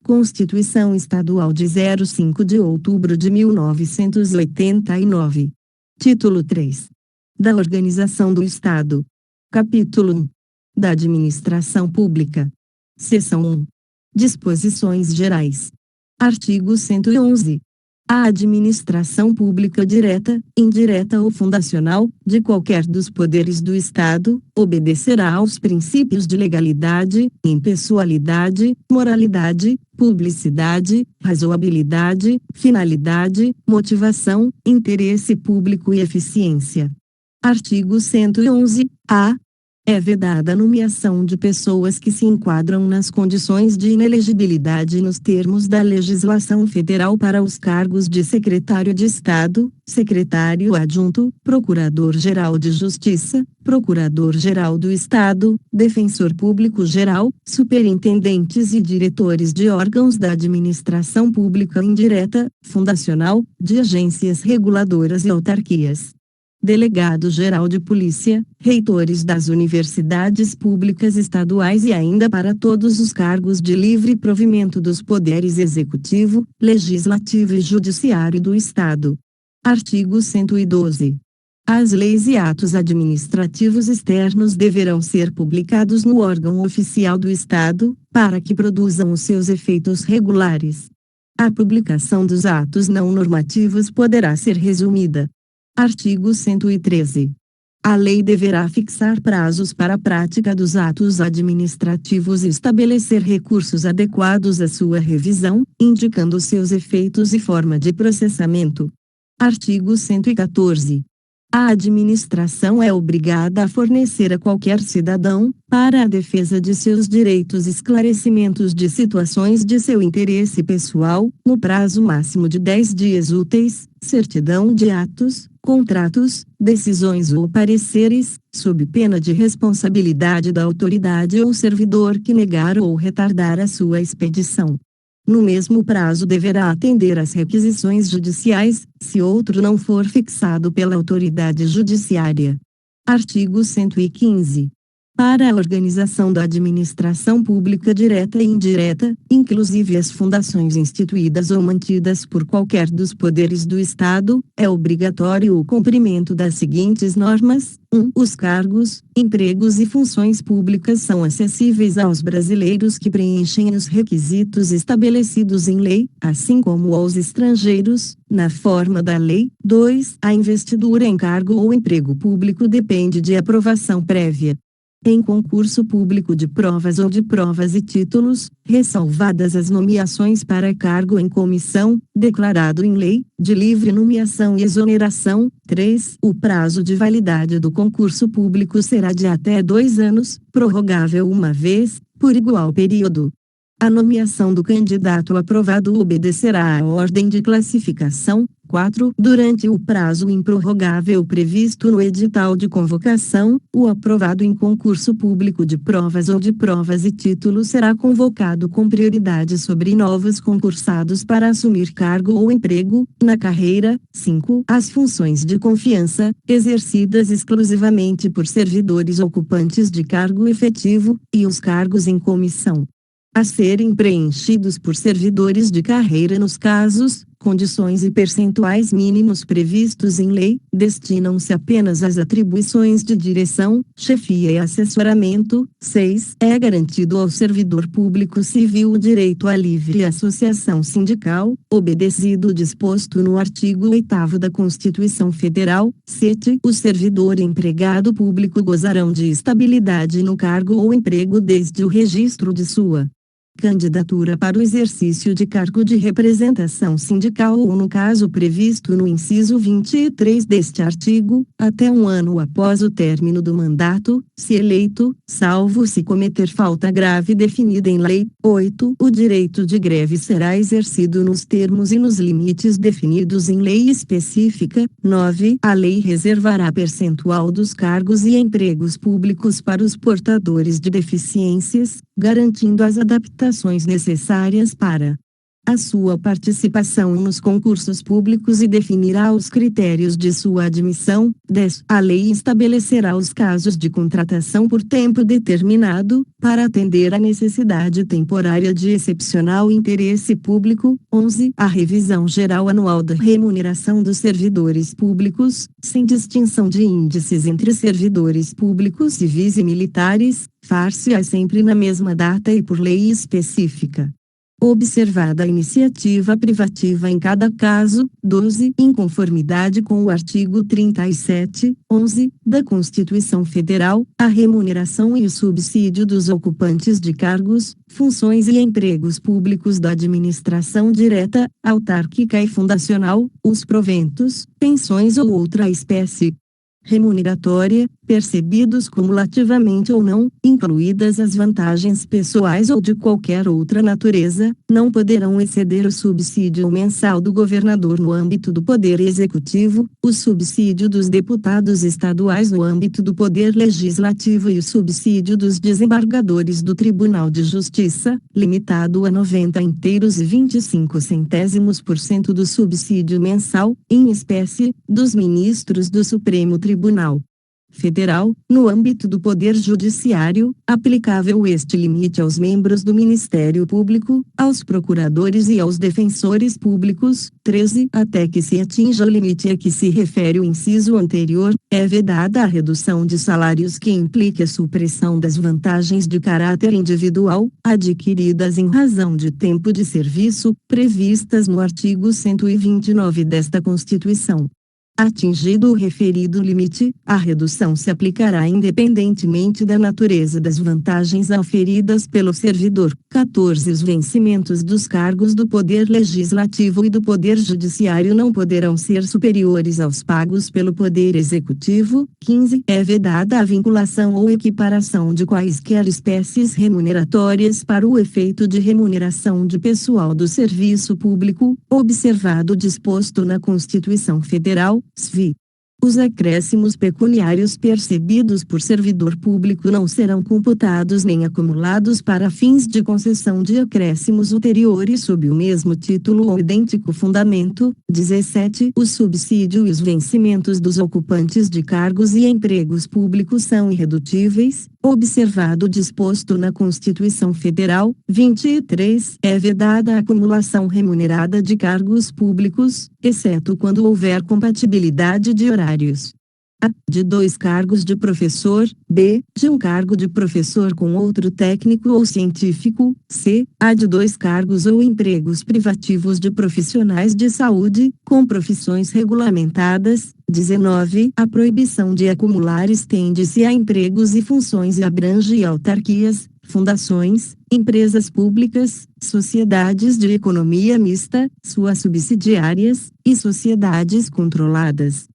Constituição Estadual de 05 de outubro de 1989. Título 3. Da Organização do Estado. Capítulo 1. Da Administração Pública. Seção 1. Disposições Gerais. Artigo 111. A administração pública direta, indireta ou fundacional, de qualquer dos poderes do Estado, obedecerá aos princípios de legalidade, impessoalidade, moralidade, publicidade, razoabilidade, finalidade, motivação, interesse público e eficiência. Artigo 111-A. É vedada a nomeação de pessoas que se enquadram nas condições de inelegibilidade nos termos da legislação federal para os cargos de secretário de Estado, secretário adjunto, procurador-geral de Justiça, procurador-geral do Estado, defensor público-geral, superintendentes e diretores de órgãos da administração pública indireta, fundacional, de agências reguladoras e autarquias. Delegado-geral de polícia, reitores das universidades públicas estaduais e ainda para todos os cargos de livre provimento dos poderes executivo, legislativo e judiciário do Estado. Artigo 112. As leis e atos administrativos externos deverão ser publicados no órgão oficial do Estado, para que produzam os seus efeitos regulares. A publicação dos atos não normativos poderá ser resumida. Artigo 113. A lei deverá fixar prazos para a prática dos atos administrativos e estabelecer recursos adequados à sua revisão, indicando seus efeitos e forma de processamento. Artigo 114. A administração é obrigada a fornecer a qualquer cidadão, para a defesa de seus direitos, esclarecimentos de situações de seu interesse pessoal, no prazo máximo de 10 dias úteis, certidão de atos, contratos, decisões ou pareceres, sob pena de responsabilidade da autoridade ou servidor que negar ou retardar a sua expedição. No mesmo prazo deverá atender às requisições judiciais, se outro não for fixado pela autoridade judiciária. Artigo 115. Para a organização da administração pública direta e indireta, inclusive as fundações instituídas ou mantidas por qualquer dos poderes do Estado, é obrigatório o cumprimento das seguintes normas: 1. Os cargos, empregos e funções públicas são acessíveis aos brasileiros que preenchem os requisitos estabelecidos em lei, assim como aos estrangeiros, na forma da lei. 2. A investidura em cargo ou emprego público depende de aprovação prévia em concurso público de provas ou de provas e títulos, ressalvadas as nomeações para cargo em comissão, declarado em lei, de livre nomeação e exoneração. 3. O prazo de validade do concurso público será de até 2 anos, prorrogável uma vez, por igual período. A nomeação do candidato aprovado obedecerá à ordem de classificação. 4. Durante o prazo improrrogável previsto no edital de convocação, o aprovado em concurso público de provas ou de provas e títulos será convocado com prioridade sobre novos concursados para assumir cargo ou emprego, na carreira. 5. As funções de confiança, exercidas exclusivamente por servidores ocupantes de cargo efetivo, e os cargos em comissão a serem preenchidos por servidores de carreira nos casos, condições e percentuais mínimos previstos em lei, destinam-se apenas às atribuições de direção, chefia e assessoramento. 6. É garantido ao servidor público civil o direito à livre associação sindical, obedecido o disposto no artigo 8º da Constituição Federal. 7. O servidor e empregado público gozarão de estabilidade no cargo ou emprego desde o registro de sua candidatura para o exercício de cargo de representação sindical ou no caso previsto no inciso 23 deste artigo, até 1 ano após o término do mandato, se eleito, salvo se cometer falta grave definida em lei. 8. O direito de greve será exercido nos termos e nos limites definidos em lei específica. 9. A lei reservará percentual dos cargos e empregos públicos para os portadores de deficiências, garantindo as adaptações necessárias para a sua participação nos concursos públicos e definirá os critérios de sua admissão. 10. A lei estabelecerá os casos de contratação por tempo determinado, para atender à necessidade temporária de excepcional interesse público. 11. A revisão geral anual da remuneração dos servidores públicos, sem distinção de índices entre servidores públicos civis e militares, far-se-á sempre na mesma data e por lei específica. Observada a iniciativa privativa em cada caso. 12. Em conformidade com o artigo 37, 11, da Constituição Federal, a remuneração e o subsídio dos ocupantes de cargos, funções e empregos públicos da administração direta, autárquica e fundacional, os proventos, pensões ou outra espécie remuneratória, percebidos cumulativamente ou não, incluídas as vantagens pessoais ou de qualquer outra natureza, não poderão exceder o subsídio mensal do governador no âmbito do Poder Executivo, o subsídio dos deputados estaduais no âmbito do Poder Legislativo e o subsídio dos desembargadores do Tribunal de Justiça, limitado a 90,25 do subsídio mensal, em espécie, dos ministros do Supremo Tribunal Federal, no âmbito do Poder Judiciário, aplicável este limite aos membros do Ministério Público, aos procuradores e aos defensores públicos. 13. Até que se atinja o limite a que se refere o inciso anterior, é vedada a redução de salários que implique a supressão das vantagens de caráter individual, adquiridas em razão de tempo de serviço, previstas no artigo 129 desta Constituição. Atingido o referido limite, a redução se aplicará independentemente da natureza das vantagens auferidas pelo servidor. 14. Os vencimentos dos cargos do Poder Legislativo e do Poder Judiciário não poderão ser superiores aos pagos pelo Poder Executivo. 15. É vedada a vinculação ou equiparação de quaisquer espécies remuneratórias para o efeito de remuneração de pessoal do serviço público, observado o disposto na Constituição Federal. SV. Os acréscimos pecuniários percebidos por servidor público não serão computados nem acumulados para fins de concessão de acréscimos ulteriores sob o mesmo título ou idêntico fundamento. 17. O subsídio e os vencimentos dos ocupantes de cargos e empregos públicos são irredutíveis, observado o disposto na Constituição Federal. 23. É vedada a acumulação remunerada de cargos públicos, exceto quando houver compatibilidade de horários. A. De 2 cargos de professor. B. De um cargo de professor com outro técnico ou científico. C. A. De 2 cargos ou empregos privativos de profissionais de saúde, com profissões regulamentadas. 19. A proibição de acumular estende-se a empregos e funções e abrange autarquias, fundações, empresas públicas, sociedades de economia mista, suas subsidiárias, e sociedades controladas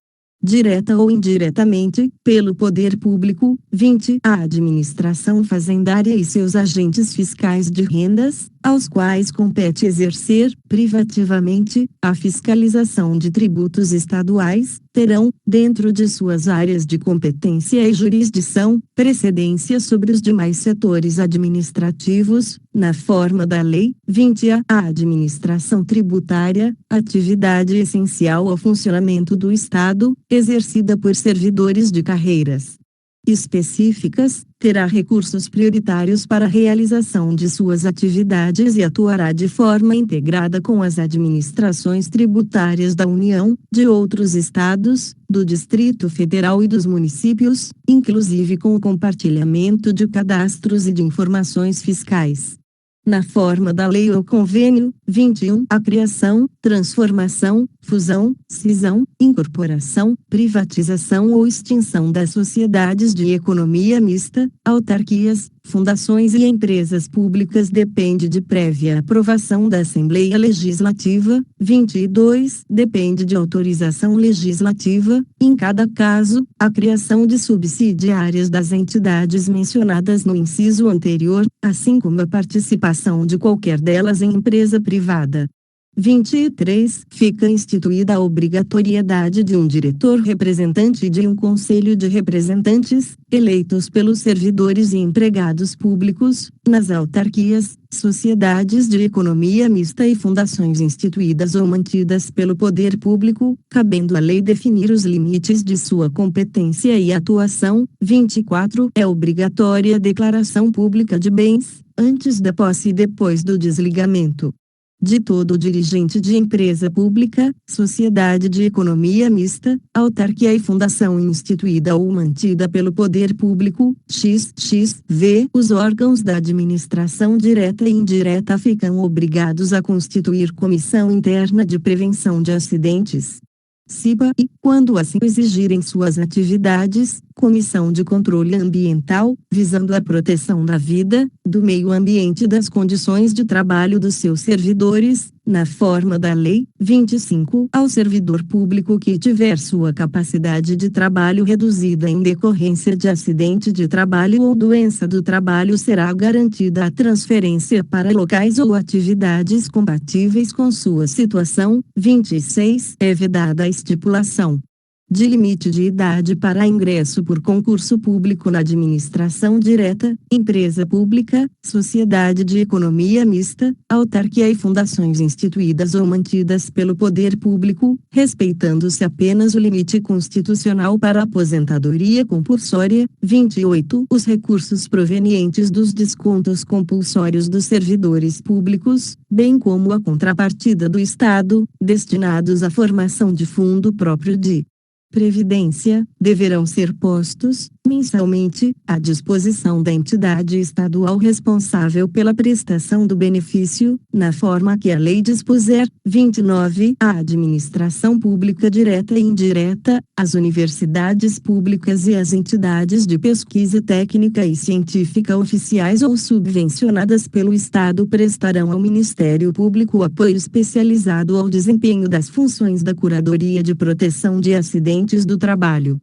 direta ou indiretamente, pelo poder público. 20. A administração fazendária e seus agentes fiscais de rendas, aos quais compete exercer, privativamente, a fiscalização de tributos estaduais, terão, dentro de suas áreas de competência e jurisdição, precedência sobre os demais setores administrativos, na forma da lei. 20. A administração tributária, atividade essencial ao funcionamento do Estado, exercida por servidores de carreiras específicas, terá recursos prioritários para a realização de suas atividades e atuará de forma integrada com as administrações tributárias da União, de outros estados, do Distrito Federal e dos municípios, inclusive com o compartilhamento de cadastros e de informações fiscais, na forma da lei ou convênio. 21. A criação, transformação, fusão, cisão, incorporação, privatização ou extinção das sociedades de economia mista, autarquias, fundações e empresas públicas depende de prévia aprovação da Assembleia Legislativa. 22. Depende de autorização legislativa, em cada caso, a criação de subsidiárias das entidades mencionadas no inciso anterior, assim como a participação de qualquer delas em empresa privada. 23. Fica instituída a obrigatoriedade de um diretor representante e de um conselho de representantes, eleitos pelos servidores e empregados públicos, nas autarquias, sociedades de economia mista e fundações instituídas ou mantidas pelo poder público, cabendo à lei definir os limites de sua competência e atuação. 24. É obrigatória a declaração pública de bens, antes da posse e depois do desligamento de todo dirigente de empresa pública, sociedade de economia mista, autarquia e fundação instituída ou mantida pelo poder público. XXV. Os órgãos da administração direta e indireta ficam obrigados a constituir comissão interna de prevenção de acidentes, CIPA, e, quando assim exigirem suas atividades, Comissão de Controle Ambiental, visando a proteção da vida, do meio ambiente e das condições de trabalho dos seus servidores, na forma da lei. 25. Ao servidor público que tiver sua capacidade de trabalho reduzida em decorrência de acidente de trabalho ou doença do trabalho será garantida a transferência para locais ou atividades compatíveis com sua situação. 26. É vedada a estipulação de limite de idade para ingresso por concurso público na administração direta, empresa pública, sociedade de economia mista, autarquia e fundações instituídas ou mantidas pelo poder público, respeitando-se apenas o limite constitucional para aposentadoria compulsória. 28. Os recursos provenientes dos descontos compulsórios dos servidores públicos, bem como a contrapartida do Estado, destinados à formação de fundo próprio de previdência, deverão ser postos, mensalmente, à disposição da entidade estadual responsável pela prestação do benefício, na forma que a lei dispuser. 29. A administração pública direta e indireta, as universidades públicas e as entidades de pesquisa técnica e científica oficiais ou subvencionadas pelo Estado prestarão ao Ministério Público apoio especializado ao desempenho das funções da Curadoria de Proteção de Acidentes do Trabalho,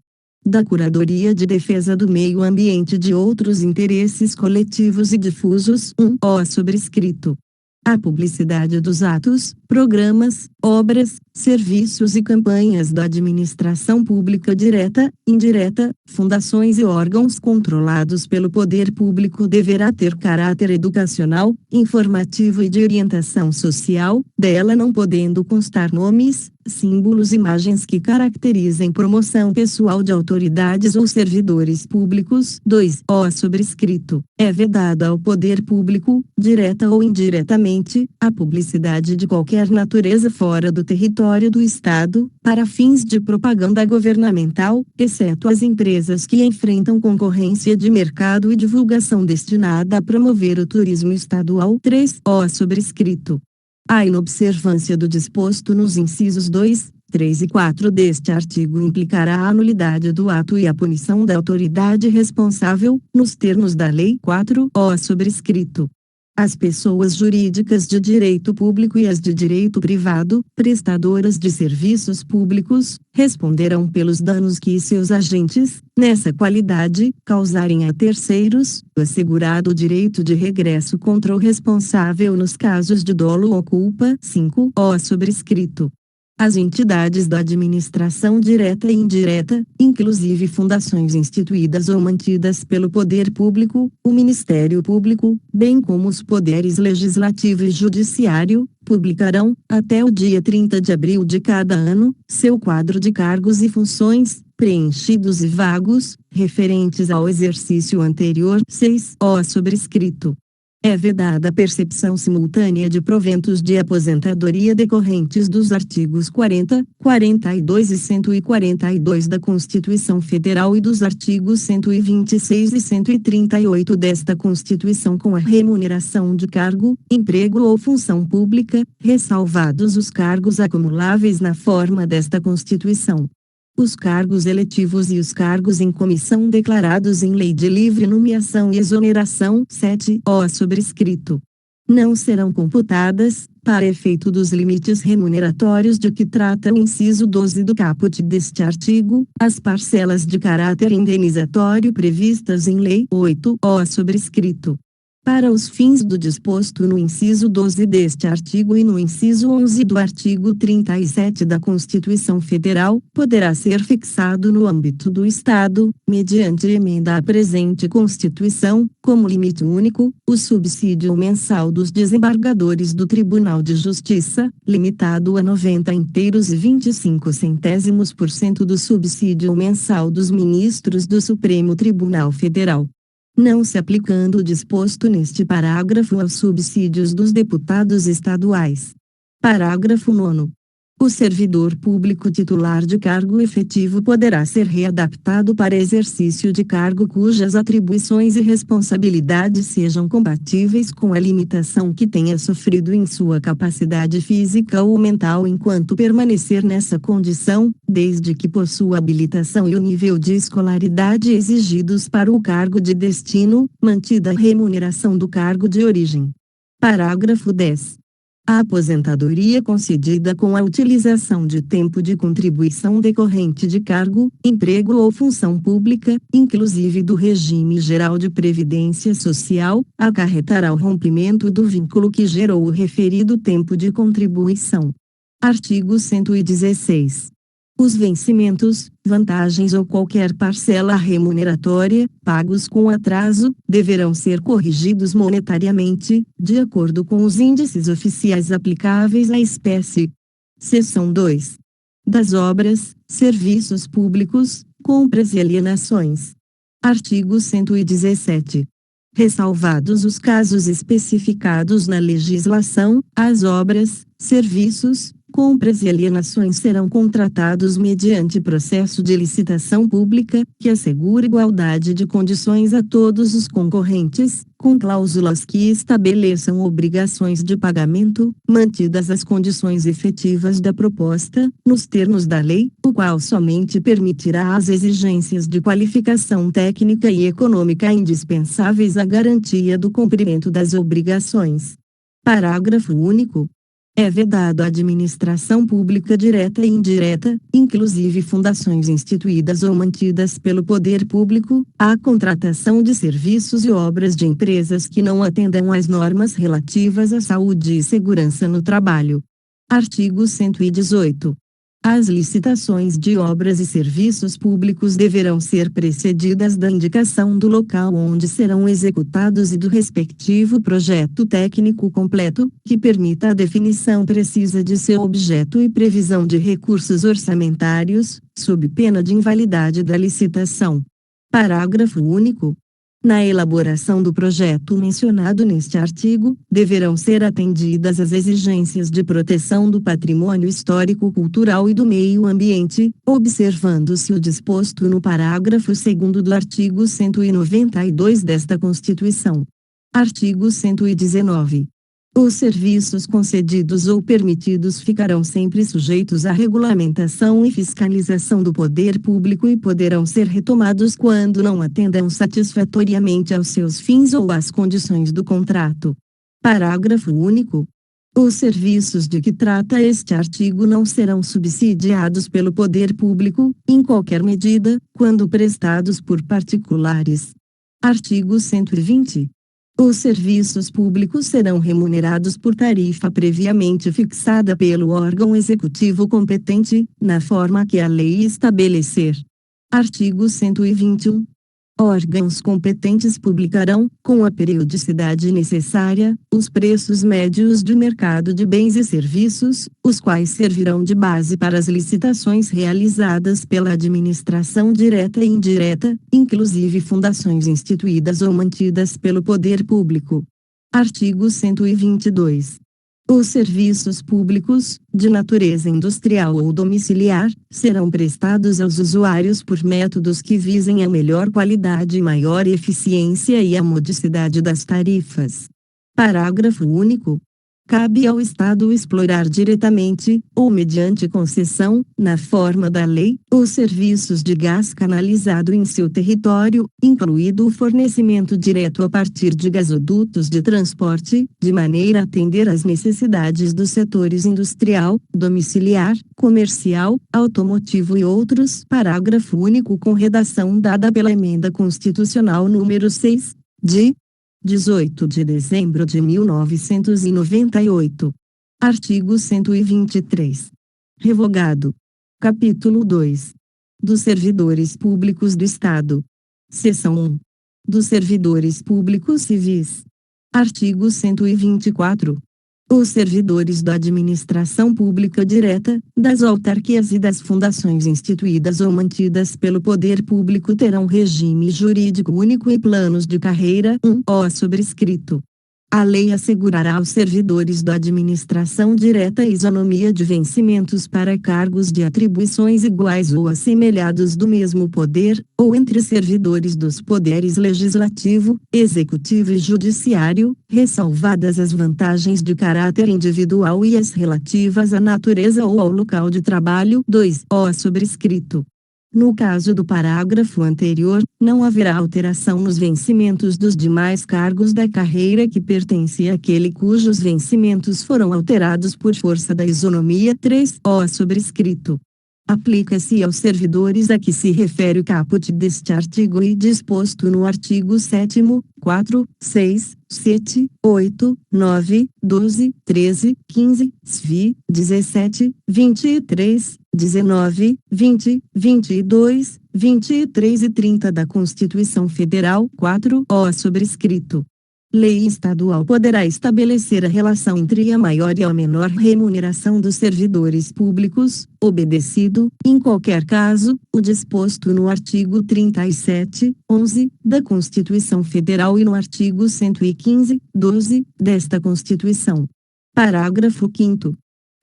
da Curadoria de Defesa do Meio Ambiente e de outros interesses coletivos e difusos. 1. Sobrescrito. A publicidade dos atos, programas, obras, serviços e campanhas da administração pública direta, indireta, fundações e órgãos controlados pelo poder público deverá ter caráter educacional, informativo e de orientação social, dela não podendo constar nomes, símbolos e imagens que caracterizem promoção pessoal de autoridades ou servidores públicos. 2. Sobrescrito. É vedada ao poder público, direta ou indiretamente, a publicidade de qualquer natureza fora do território do Estado, para fins de propaganda governamental, exceto as empresas que enfrentam concorrência de mercado e divulgação destinada a promover o turismo estadual. 3. Sobrescrito. A inobservância do disposto nos incisos 2, 3 e 4 deste artigo implicará a anulidade do ato e a punição da autoridade responsável, nos termos da Lei. 4. Sobrescrito. As pessoas jurídicas de direito público e as de direito privado, prestadoras de serviços públicos, responderão pelos danos que seus agentes, nessa qualidade, causarem a terceiros, assegurado o direito de regresso contra o responsável nos casos de dolo ou culpa. 5. Sobrescrito. As entidades da administração direta e indireta, inclusive fundações instituídas ou mantidas pelo poder público, o Ministério Público, bem como os poderes legislativo e judiciário, publicarão, até o dia 30 de abril de cada ano, seu quadro de cargos e funções, preenchidos e vagos, referentes ao exercício anterior. 6. Sobrescrito. É vedada a percepção simultânea de proventos de aposentadoria decorrentes dos artigos 40, 42 e 142 da Constituição Federal e dos artigos 126 e 138 desta Constituição com a remuneração de cargo, emprego ou função pública, ressalvados os cargos acumuláveis na forma desta Constituição. Os cargos eletivos e os cargos em comissão declarados em lei de livre nomeação e exoneração. 7. Sobrescrito. Não serão computadas, para efeito dos limites remuneratórios de que trata o inciso 12 do caput deste artigo, as parcelas de caráter indenizatório previstas em lei. 8. Sobrescrito. Para os fins do disposto no inciso 12 deste artigo e no inciso 11 do artigo 37 da Constituição Federal, poderá ser fixado no âmbito do Estado, mediante emenda à presente Constituição, como limite único, o subsídio mensal dos desembargadores do Tribunal de Justiça, limitado a 90 inteiros e 25 centésimos% do subsídio mensal dos ministros do Supremo Tribunal Federal, não se aplicando o disposto neste parágrafo aos subsídios dos deputados estaduais. Parágrafo 9º. O servidor público titular de cargo efetivo poderá ser readaptado para exercício de cargo cujas atribuições e responsabilidades sejam compatíveis com a limitação que tenha sofrido em sua capacidade física ou mental enquanto permanecer nessa condição, desde que possua habilitação e o nível de escolaridade exigidos para o cargo de destino, mantida a remuneração do cargo de origem. Parágrafo 10. A aposentadoria concedida com a utilização de tempo de contribuição decorrente de cargo, emprego ou função pública, inclusive do regime geral de previdência social, acarretará o rompimento do vínculo que gerou o referido tempo de contribuição. Artigo 116. Os vencimentos, vantagens ou qualquer parcela remuneratória, pagos com atraso, deverão ser corrigidos monetariamente, de acordo com os índices oficiais aplicáveis à espécie. Seção 2. Das obras, serviços públicos, compras e alienações. Artigo 117. Ressalvados os casos especificados na legislação, as obras, serviços, compras e alienações serão contratados mediante processo de licitação pública, que assegura igualdade de condições a todos os concorrentes, com cláusulas que estabeleçam obrigações de pagamento, mantidas as condições efetivas da proposta, nos termos da lei, o qual somente permitirá as exigências de qualificação técnica e econômica indispensáveis à garantia do cumprimento das obrigações. Parágrafo único. É vedado à administração pública direta e indireta, inclusive fundações instituídas ou mantidas pelo poder público, a contratação de serviços e obras de empresas que não atendam às normas relativas à saúde e segurança no trabalho. Artigo 118. As licitações de obras e serviços públicos deverão ser precedidas da indicação do local onde serão executados e do respectivo projeto técnico completo, que permita a definição precisa de seu objeto e previsão de recursos orçamentários, sob pena de invalidade da licitação. Parágrafo único. Na elaboração do projeto mencionado neste artigo, deverão ser atendidas as exigências de proteção do patrimônio histórico-cultural e do meio ambiente, observando-se o disposto no parágrafo 2º do artigo 192 desta Constituição. Artigo 119. Os serviços concedidos ou permitidos ficarão sempre sujeitos à regulamentação e fiscalização do poder público e poderão ser retomados quando não atendam satisfatoriamente aos seus fins ou às condições do contrato. Parágrafo único. Os serviços de que trata este artigo não serão subsidiados pelo poder público, em qualquer medida, quando prestados por particulares. Artigo 120. Os serviços públicos serão remunerados por tarifa previamente fixada pelo órgão executivo competente, na forma que a lei estabelecer. Artigo 121. Órgãos competentes publicarão, com a periodicidade necessária, os preços médios de mercado de bens e serviços, os quais servirão de base para as licitações realizadas pela administração direta e indireta, inclusive fundações instituídas ou mantidas pelo poder público. Artigo 122. Os serviços públicos, de natureza industrial ou domiciliar, serão prestados aos usuários por métodos que visem a melhor qualidade e maior eficiência e a modicidade das tarifas. Parágrafo único. Cabe ao Estado explorar diretamente, ou mediante concessão, na forma da lei, os serviços de gás canalizado em seu território, incluído o fornecimento direto a partir de gasodutos de transporte, de maneira a atender às necessidades dos setores industrial, domiciliar, comercial, automotivo e outros. Parágrafo único com redação dada pela Emenda Constitucional número 6, de 18 de dezembro de 1998. Artigo 123. Revogado. Capítulo 2. Dos servidores públicos do Estado. Seção 1. Dos servidores públicos civis. Artigo 124. Os servidores da administração pública direta, das autarquias e das fundações instituídas ou mantidas pelo poder público terão regime jurídico único e planos de carreira 1O sobrescrito. A lei assegurará aos servidores da administração direta isonomia de vencimentos para cargos de atribuições iguais ou assemelhados do mesmo poder, ou entre servidores dos poderes legislativo, executivo e judiciário, ressalvadas as vantagens de caráter individual e as relativas à natureza ou ao local de trabalho 2O sobrescrito. No caso do parágrafo anterior, não haverá alteração nos vencimentos dos demais cargos da carreira que pertence àquele cujos vencimentos foram alterados por força da isonomia 3O sobrescrito. Aplica-se aos servidores a que se refere o caput deste artigo e disposto no artigo 7º, 4, 6, 7, 8, 9, 12, 13, 15, SVI, 17, 23, 19, 20, 22, 23 e 30 da Constituição Federal 4O sobrescrito. Lei estadual poderá estabelecer a relação entre a maior e a menor remuneração dos servidores públicos, obedecido, em qualquer caso, o disposto no artigo 37, 11, da Constituição Federal e no artigo 115, 12, desta Constituição. Parágrafo 5º.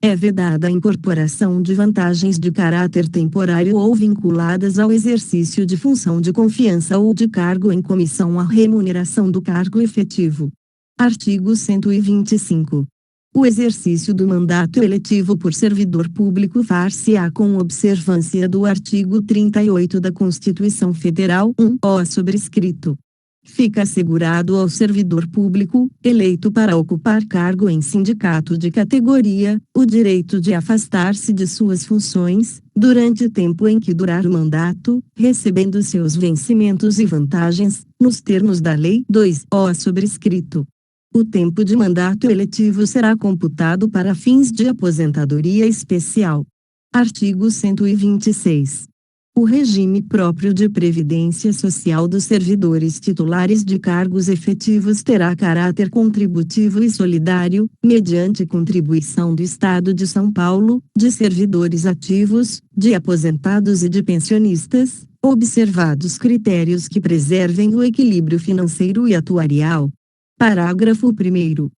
É vedada a incorporação de vantagens de caráter temporário ou vinculadas ao exercício de função de confiança ou de cargo em comissão à remuneração do cargo efetivo. Artigo 125. O exercício do mandato eletivo por servidor público far-se-á com observância do artigo 38 da Constituição Federal 1O sobrescrito. Fica assegurado ao servidor público, eleito para ocupar cargo em sindicato de categoria, o direito de afastar-se de suas funções, durante o tempo em que durar o mandato, recebendo seus vencimentos e vantagens, nos termos da Lei 2O sobrescrito. O tempo de mandato eletivo será computado para fins de aposentadoria especial. Artigo 126. O regime próprio de previdência social dos servidores titulares de cargos efetivos terá caráter contributivo e solidário, mediante contribuição do Estado de São Paulo, de servidores ativos, de aposentados e de pensionistas, observados critérios que preservem o equilíbrio financeiro e atuarial. Parágrafo 1º.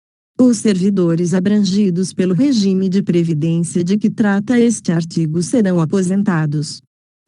Os servidores abrangidos pelo regime de previdência de que trata este artigo serão aposentados.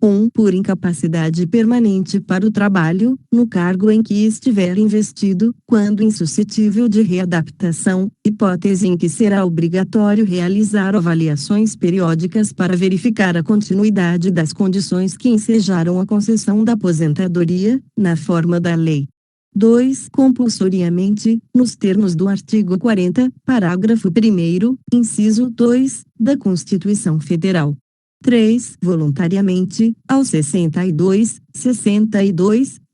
1. Por incapacidade permanente para o trabalho, no cargo em que estiver investido, quando insuscetível de readaptação, hipótese em que será obrigatório realizar avaliações periódicas para verificar a continuidade das condições que ensejaram a concessão da aposentadoria, na forma da lei. 2. Compulsoriamente, nos termos do artigo 40, parágrafo 1º, inciso 2, da Constituição Federal. 3. Voluntariamente, aos 62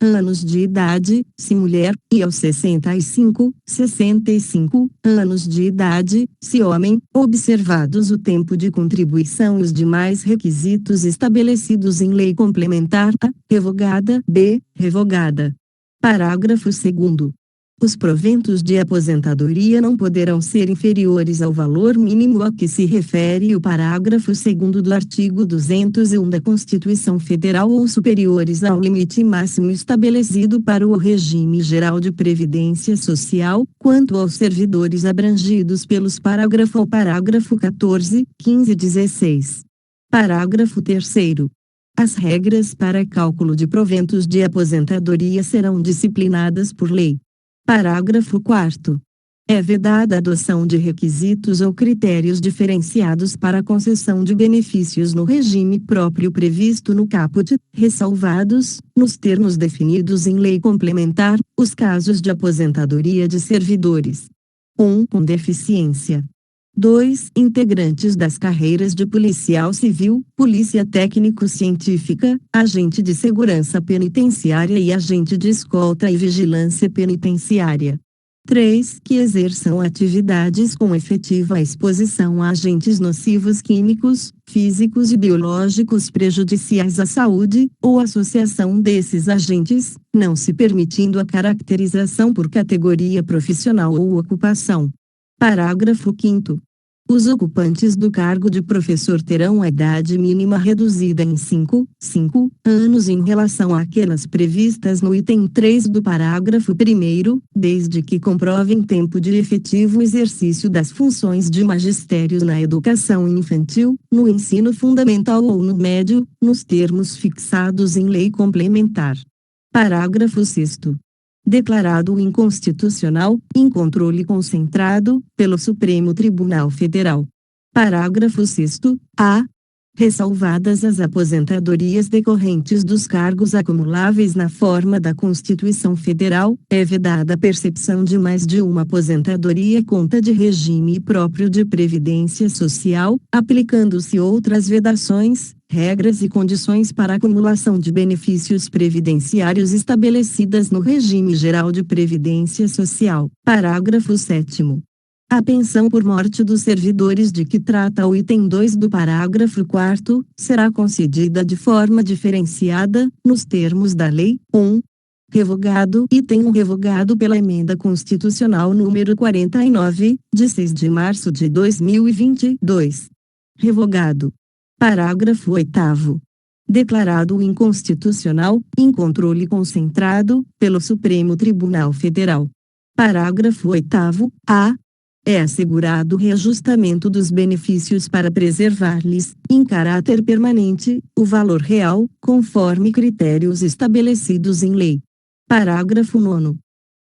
anos de idade, se mulher, e aos 65 anos de idade, se homem, observados o tempo de contribuição e os demais requisitos estabelecidos em lei complementar A, revogada, B, revogada. Parágrafo 2º. Os proventos de aposentadoria não poderão ser inferiores ao valor mínimo a que se refere o parágrafo 2º do artigo 201 da Constituição Federal ou superiores ao limite máximo estabelecido para o regime geral de previdência social, quanto aos servidores abrangidos pelos parágrafo 14, 15 e 16. Parágrafo 3º. As regras para cálculo de proventos de aposentadoria serão disciplinadas por lei. Parágrafo 4º. É vedada a adoção de requisitos ou critérios diferenciados para a concessão de benefícios no regime próprio previsto no caput, ressalvados, nos termos definidos em lei complementar, os casos de aposentadoria de servidores. 1. Com deficiência. 2. Integrantes das carreiras de policial civil, polícia técnico-científica, agente de segurança penitenciária e agente de escolta e vigilância penitenciária. 3. Que exerçam atividades com efetiva exposição a agentes nocivos químicos, físicos e biológicos prejudiciais à saúde, ou associação desses agentes, não se permitindo a caracterização por categoria profissional ou ocupação. Parágrafo 5º. Os ocupantes do cargo de professor terão a idade mínima reduzida em 5 anos em relação àquelas previstas no item 3 do parágrafo 1º, desde que comprovem tempo de efetivo exercício das funções de magistério na educação infantil, no ensino fundamental ou no médio, nos termos fixados em lei complementar. Parágrafo 6º. Declarado inconstitucional, em controle concentrado, pelo Supremo Tribunal Federal. Parágrafo 6º. A. Ressalvadas as aposentadorias decorrentes dos cargos acumuláveis na forma da Constituição Federal, é vedada a percepção de mais de uma aposentadoria conta de regime próprio de previdência social, aplicando-se outras vedações, regras e condições para acumulação de benefícios previdenciários estabelecidas no regime geral de previdência social. Parágrafo 7º. A pensão por morte dos servidores de que trata o item 2 do parágrafo 4º, será concedida de forma diferenciada, nos termos da Lei 1. Revogado item 1 revogado pela Emenda Constitucional número 49, de 6 de março de 2022. Revogado. Parágrafo 8º. Declarado inconstitucional, em controle concentrado, pelo Supremo Tribunal Federal. Parágrafo 8º. A. É assegurado o reajustamento dos benefícios para preservar-lhes, em caráter permanente, o valor real, conforme critérios estabelecidos em lei. Parágrafo 9º.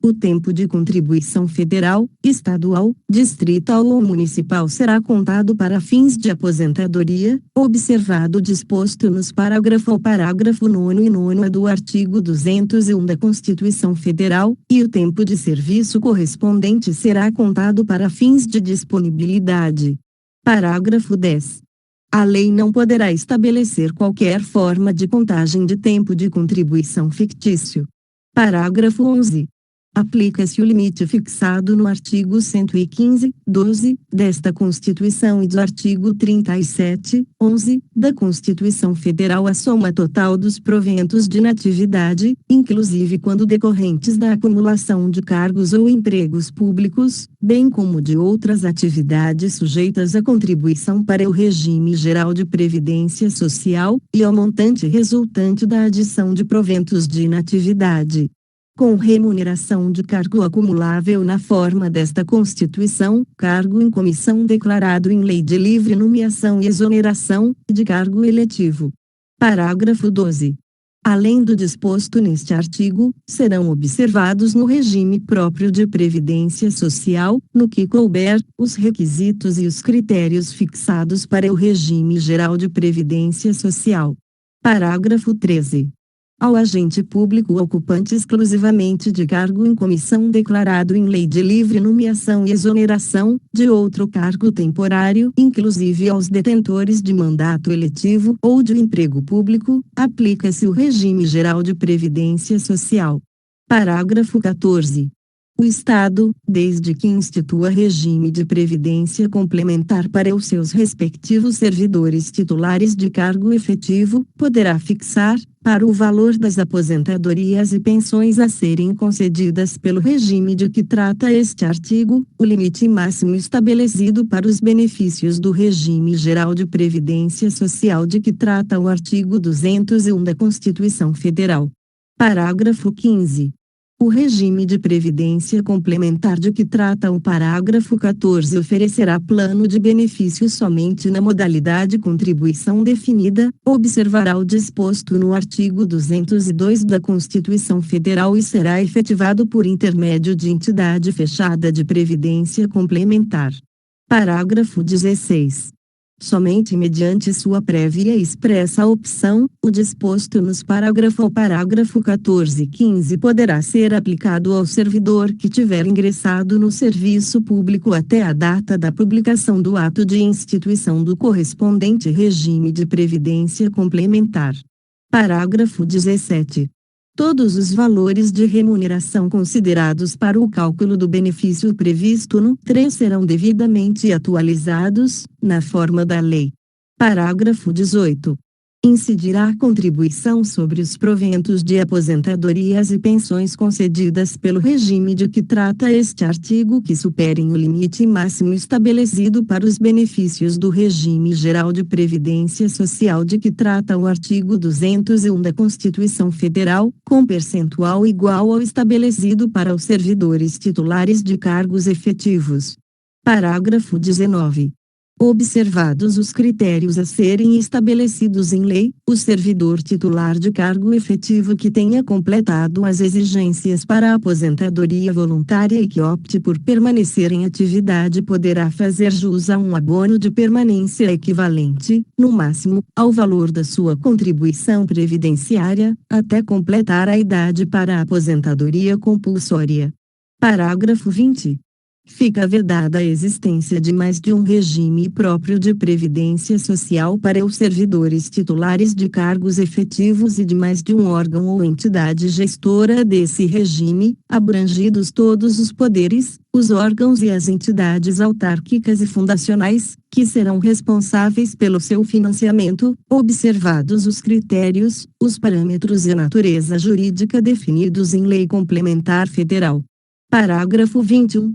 O tempo de contribuição federal, estadual, distrital ou municipal será contado para fins de aposentadoria, observado o disposto nos parágrafo 9 e 9 do artigo 201 da Constituição Federal, e o tempo de serviço correspondente será contado para fins de disponibilidade. Parágrafo 10. A lei não poderá estabelecer qualquer forma de contagem de tempo de contribuição fictício. Parágrafo 11. Aplica-se o limite fixado no artigo 115(12) desta Constituição e do artigo 37(11) da Constituição Federal à soma total dos proventos de natividade, inclusive quando decorrentes da acumulação de cargos ou empregos públicos, bem como de outras atividades sujeitas à contribuição para o regime geral de previdência social, e ao montante resultante da adição de proventos de natividade. Com remuneração de cargo acumulável na forma desta Constituição, cargo em comissão declarado em lei de livre nomeação e exoneração, de cargo eletivo. Parágrafo 12. Além do disposto neste artigo, serão observados no regime próprio de previdência social, no que couber, os requisitos e os critérios fixados para o regime geral de previdência social. Parágrafo 13. Ao agente público ocupante exclusivamente de cargo em comissão declarado em lei de livre nomeação e exoneração, de outro cargo temporário, inclusive aos detentores de mandato eletivo ou de emprego público, aplica-se o regime geral de previdência social. Parágrafo 14. O Estado, desde que institua regime de previdência complementar para os seus respectivos servidores titulares de cargo efetivo, poderá fixar, para o valor das aposentadorias e pensões a serem concedidas pelo regime de que trata este artigo, o limite máximo estabelecido para os benefícios do regime geral de previdência social de que trata o artigo 201 da Constituição Federal. Parágrafo 15. O regime de previdência complementar de que trata o parágrafo 14 oferecerá plano de benefícios somente na modalidade contribuição definida, observará o disposto no artigo 202 da Constituição Federal e será efetivado por intermédio de entidade fechada de previdência complementar. Parágrafo 16. somente mediante sua prévia e expressa opção, o disposto nos parágrafo 14 e 15 poderá ser aplicado ao servidor que tiver ingressado no serviço público até a data da publicação do ato de instituição do correspondente regime de previdência complementar. Parágrafo 17. Todos os valores de remuneração considerados para o cálculo do benefício previsto no 3 serão devidamente atualizados, na forma da lei. Parágrafo 18. Incidirá a contribuição sobre os proventos de aposentadorias e pensões concedidas pelo regime de que trata este artigo que superem o limite máximo estabelecido para os benefícios do regime geral de previdência social de que trata o artigo 201 da Constituição Federal, com percentual igual ao estabelecido para os servidores titulares de cargos efetivos. Parágrafo 19. Observados os critérios a serem estabelecidos em lei, o servidor titular de cargo efetivo que tenha completado as exigências para a aposentadoria voluntária e que opte por permanecer em atividade poderá fazer jus a um abono de permanência equivalente, no máximo, ao valor da sua contribuição previdenciária, até completar a idade para a aposentadoria compulsória. Parágrafo 20. Fica vedada a existência de mais de um regime próprio de previdência social para os servidores titulares de cargos efetivos e de mais de um órgão ou entidade gestora desse regime, abrangidos todos os poderes, os órgãos e as entidades autárquicas e fundacionais, que serão responsáveis pelo seu financiamento, observados os critérios, os parâmetros e a natureza jurídica definidos em lei complementar federal. Parágrafo 21.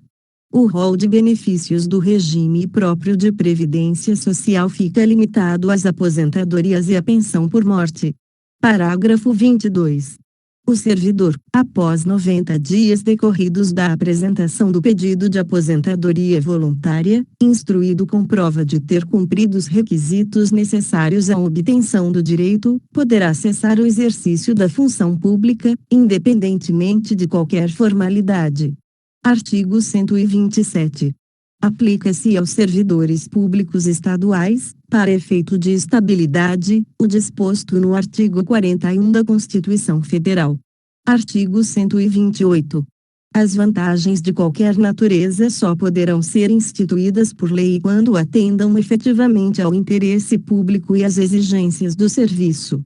O rol de benefícios do regime próprio de previdência social fica limitado às aposentadorias e à pensão por morte. Parágrafo 22. O servidor, após 90 dias decorridos da apresentação do pedido de aposentadoria voluntária, instruído com prova de ter cumprido os requisitos necessários à obtenção do direito, poderá cessar o exercício da função pública, independentemente de qualquer formalidade. Artigo 127. Aplica-se aos servidores públicos estaduais, para efeito de estabilidade, o disposto no artigo 41 da Constituição Federal. Artigo 128. As vantagens de qualquer natureza só poderão ser instituídas por lei quando atendam efetivamente ao interesse público e às exigências do serviço.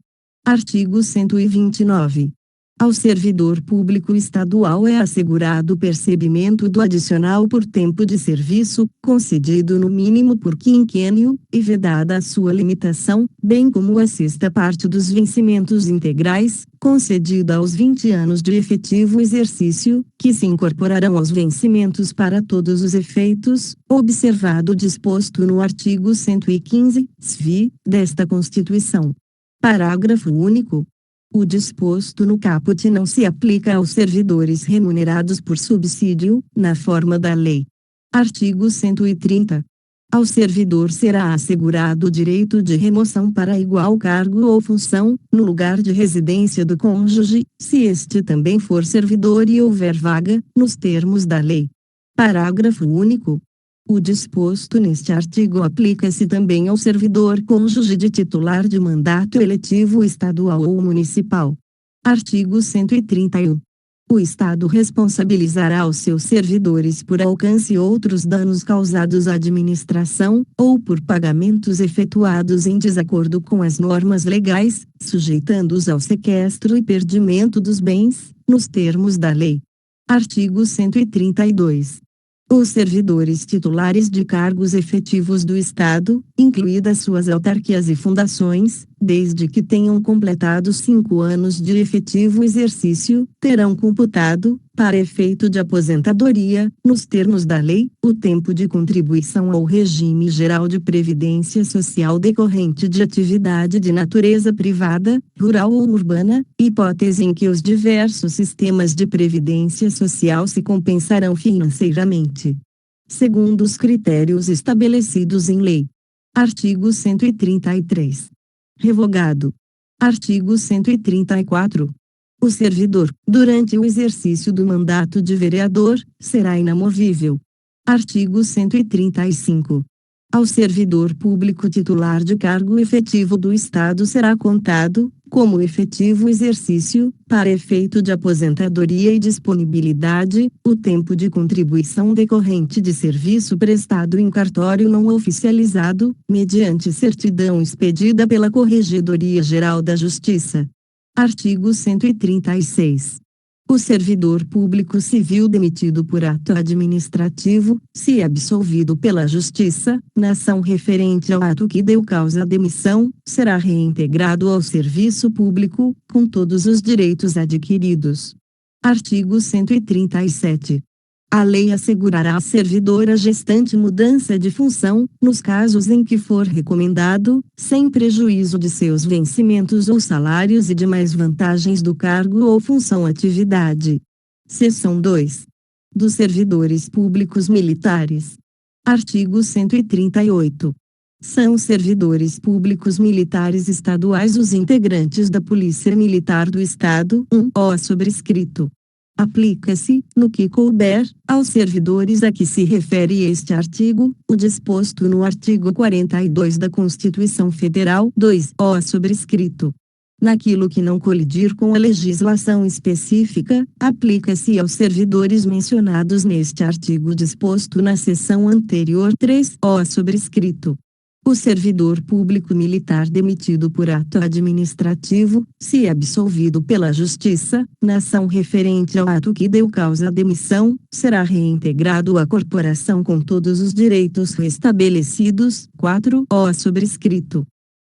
Artigo 129. Ao servidor público estadual é assegurado o percebimento do adicional por tempo de serviço, concedido no mínimo por quinquênio, e vedada a sua limitação, bem como a sexta parte dos vencimentos integrais, concedida aos 20 anos de efetivo exercício, que se incorporarão aos vencimentos para todos os efeitos, observado o disposto no artigo 115, SFI, desta Constituição. Parágrafo único. O disposto no caput não se aplica aos servidores remunerados por subsídio, na forma da lei. Artigo 130. Ao servidor será assegurado o direito de remoção para igual cargo ou função, no lugar de residência do cônjuge, se este também for servidor e houver vaga, nos termos da lei. Parágrafo único. O disposto neste artigo aplica-se também ao servidor cônjuge de titular de mandato eletivo estadual ou municipal. Artigo 131. O Estado responsabilizará os seus servidores por alcance outros danos causados à administração, ou por pagamentos efetuados em desacordo com as normas legais, sujeitando-os ao sequestro e perdimento dos bens, nos termos da lei. Artigo 132. Os servidores titulares de cargos efetivos do Estado, incluídas suas autarquias e fundações, desde que tenham completado 5 anos de efetivo exercício, terão computado, para efeito de aposentadoria, nos termos da lei, o tempo de contribuição ao regime geral de previdência social decorrente de atividade de natureza privada, rural ou urbana, hipótese em que os diversos sistemas de previdência social se compensarão financeiramente, segundo os critérios estabelecidos em lei. Artigo 133. Revogado. Artigo 134. O servidor, durante o exercício do mandato de vereador, será inamovível. Artigo 135. Ao servidor público titular de cargo efetivo do Estado será contado, como efetivo exercício, para efeito de aposentadoria e disponibilidade, o tempo de contribuição decorrente de serviço prestado em cartório não oficializado, mediante certidão expedida pela Corregedoria Geral da Justiça. Artigo 136. O servidor público civil demitido por ato administrativo, se absolvido pela Justiça, na ação referente ao ato que deu causa à demissão, será reintegrado ao serviço público, com todos os direitos adquiridos. Artigo 137. A lei assegurará à servidora gestante mudança de função, nos casos em que for recomendado, sem prejuízo de seus vencimentos ou salários e demais vantagens do cargo ou função atividade. Seção 2. Dos servidores públicos militares. Artigo 138. São servidores públicos militares estaduais os integrantes da Polícia Militar do Estado, 1. Sobrescrito. Aplica-se, no que couber, aos servidores a que se refere este artigo, o disposto no artigo 42 da Constituição Federal, 2. Sobrescrito. Naquilo que não colidir com a legislação específica, aplica-se aos servidores mencionados neste artigo disposto na seção anterior, 3. Sobrescrito. O servidor público militar demitido por ato administrativo, se absolvido pela Justiça, na ação referente ao ato que deu causa à demissão, será reintegrado à corporação com todos os direitos restabelecidos. 4. Sobrescrito.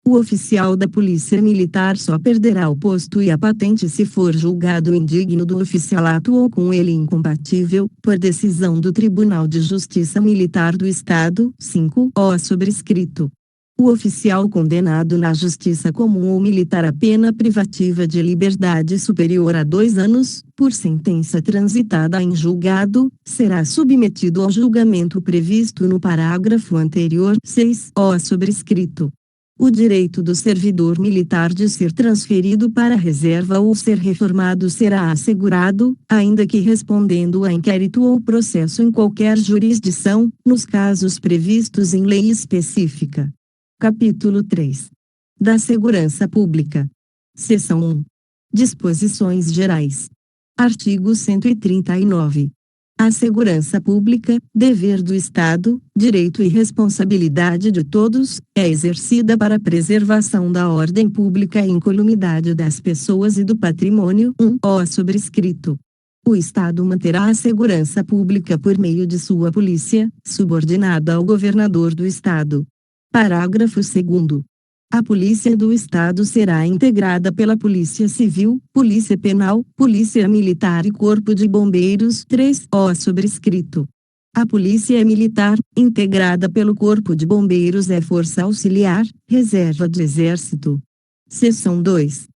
O oficial da Polícia Militar só perderá o posto e a patente se for julgado indigno do oficialato ou com ele incompatível, por decisão do Tribunal de Justiça Militar do Estado. 5. Sobrescrito. O oficial condenado na Justiça Comum ou Militar a pena privativa de liberdade superior a 2 anos, por sentença transitada em julgado, será submetido ao julgamento previsto no parágrafo anterior. 6. Sobrescrito. O direito do servidor militar de ser transferido para a reserva ou ser reformado será assegurado, ainda que respondendo a inquérito ou processo em qualquer jurisdição, nos casos previstos em lei específica. Capítulo 3. Da Segurança Pública. Seção 1. Disposições Gerais. Artigo 139. A segurança pública, dever do Estado, direito e responsabilidade de todos, é exercida para a preservação da ordem pública e incolumidade das pessoas e do patrimônio. 1. Sobrescrito. O Estado manterá a segurança pública por meio de sua polícia, subordinada ao governador do Estado. Parágrafo 2º. A Polícia do Estado será integrada pela Polícia Civil, Polícia Penal, Polícia Militar e Corpo de Bombeiros. 3. Sobrescrito. A Polícia Militar, integrada pelo Corpo de Bombeiros, é força auxiliar, reserva do Exército. Seção 2.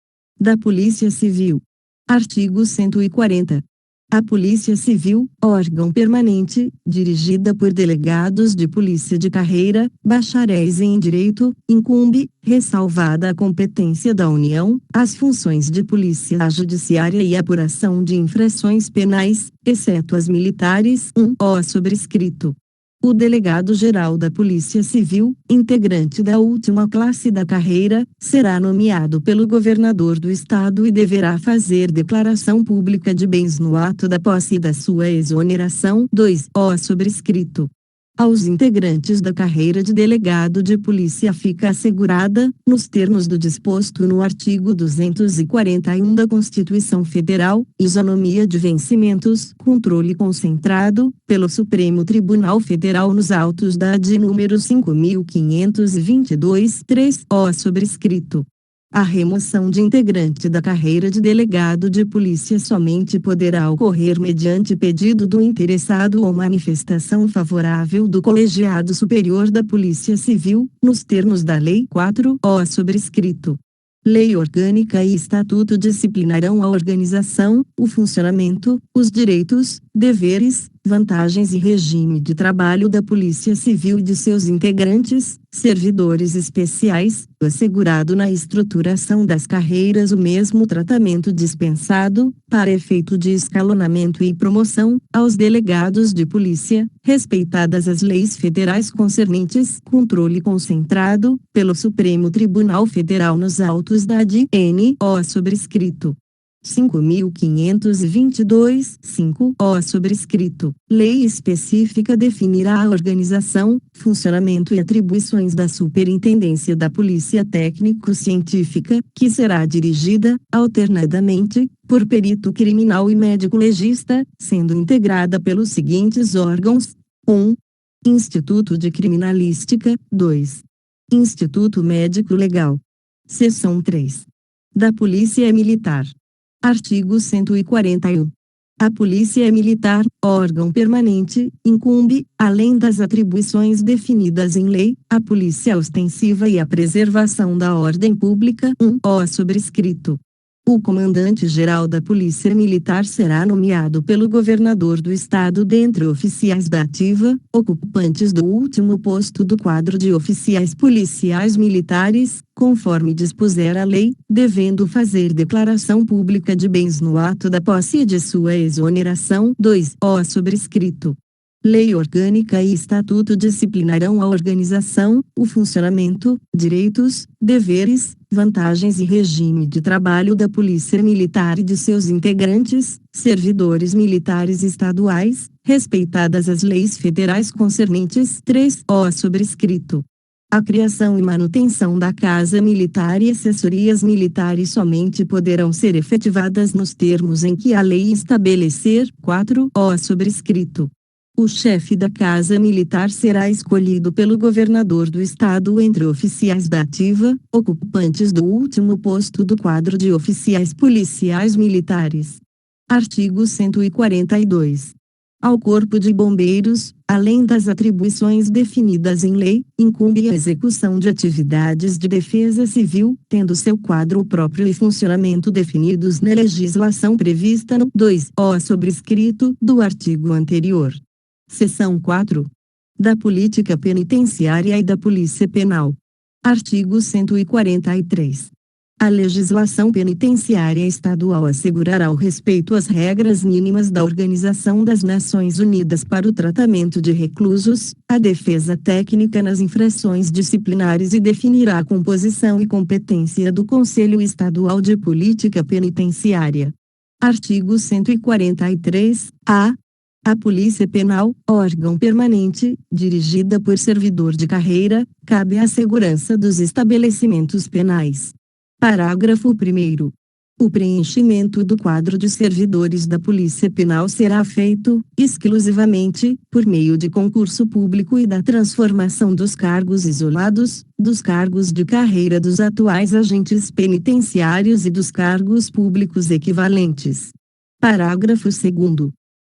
Da Polícia Civil. Artigo 140. A Polícia Civil, órgão permanente, dirigida por delegados de polícia de carreira, bacharéis em direito, incumbe, ressalvada a competência da União, as funções de polícia judiciária e apuração de infrações penais, exceto as militares. 1. Sobrescrito. O delegado-geral da Polícia Civil, integrante da última classe da carreira, será nomeado pelo governador do Estado e deverá fazer declaração pública de bens no ato da posse e da sua exoneração. 2. Sobrescrito. Aos integrantes da carreira de delegado de polícia fica assegurada, nos termos do disposto no artigo 241 da Constituição Federal, isonomia de vencimentos, controle concentrado, pelo Supremo Tribunal Federal nos autos da AD número 5522. 3. Sobrescrito. A remoção de integrante da carreira de delegado de polícia somente poderá ocorrer mediante pedido do interessado ou manifestação favorável do colegiado superior da Polícia Civil, nos termos da Lei 4. Sobrescrito. Lei orgânica e estatuto disciplinarão a organização, o funcionamento, os direitos, deveres, vantagens e regime de trabalho da Polícia Civil e de seus integrantes, servidores especiais, assegurado na estruturação das carreiras o mesmo tratamento dispensado, para efeito de escalonamento e promoção, aos delegados de polícia, respeitadas as leis federais concernentes, controle concentrado, pelo Supremo Tribunal Federal nos autos da AD-NO sobrescrito. 5.522, 5-O sobrescrito. Lei específica definirá a organização, funcionamento e atribuições da Superintendência da Polícia Técnico-Científica, que será dirigida, alternadamente, por perito criminal e médico legista, sendo integrada pelos seguintes órgãos: 1. Instituto de Criminalística, 2. Instituto Médico Legal. Seção 3. Da Polícia Militar. Artigo 141. A Polícia Militar, órgão permanente, incumbe, além das atribuições definidas em lei, a polícia ostensiva e a preservação da ordem pública. 1-O sobrescrito. O comandante-geral da Polícia Militar será nomeado pelo governador do estado dentre oficiais da ativa, ocupantes do último posto do quadro de oficiais policiais militares, conforme dispuser a lei, devendo fazer declaração pública de bens no ato da posse e de sua exoneração. 2-O sobrescrito. Lei orgânica e estatuto disciplinarão a organização, o funcionamento, direitos, deveres, vantagens e regime de trabalho da Polícia Militar e de seus integrantes, servidores militares estaduais, respeitadas as leis federais concernentes. 3-O sobrescrito. A criação e manutenção da Casa Militar e assessorias militares somente poderão ser efetivadas nos termos em que a lei estabelecer. 4-O sobrescrito. O chefe da Casa Militar será escolhido pelo governador do estado entre oficiais da ativa, ocupantes do último posto do quadro de oficiais policiais militares. Artigo 142. Ao Corpo de Bombeiros, além das atribuições definidas em lei, incumbe a execução de atividades de defesa civil, tendo seu quadro próprio e funcionamento definidos na legislação prevista no 2-O sobrescrito do artigo anterior. Seção 4. Da Política Penitenciária e da Polícia Penal. Artigo 143. A legislação penitenciária estadual assegurará o respeito às regras mínimas da Organização das Nações Unidas para o tratamento de reclusos, a defesa técnica nas infrações disciplinares e definirá a composição e competência do Conselho Estadual de Política Penitenciária. Artigo 143-A. A Polícia Penal, órgão permanente, dirigida por servidor de carreira, cabe à segurança dos estabelecimentos penais. Parágrafo 1º. O preenchimento do quadro de servidores da Polícia Penal será feito, exclusivamente, por meio de concurso público e da transformação dos cargos isolados, dos cargos de carreira dos atuais agentes penitenciários e dos cargos públicos equivalentes. Parágrafo 2º.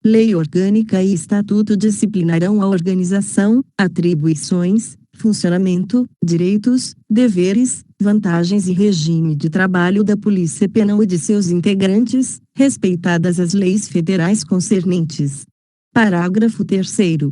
Lei orgânica e estatuto disciplinarão a organização, atribuições, funcionamento, direitos, deveres, vantagens e regime de trabalho da Polícia Penal e de seus integrantes, respeitadas as leis federais concernentes. Parágrafo 3º.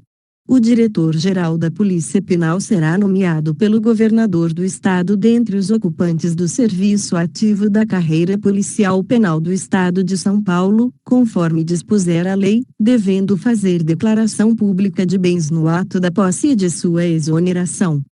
O diretor-geral da Polícia Penal será nomeado pelo governador do estado dentre os ocupantes do serviço ativo da carreira policial penal do estado de São Paulo, conforme dispuser a lei, devendo fazer declaração pública de bens no ato da posse e de sua exoneração.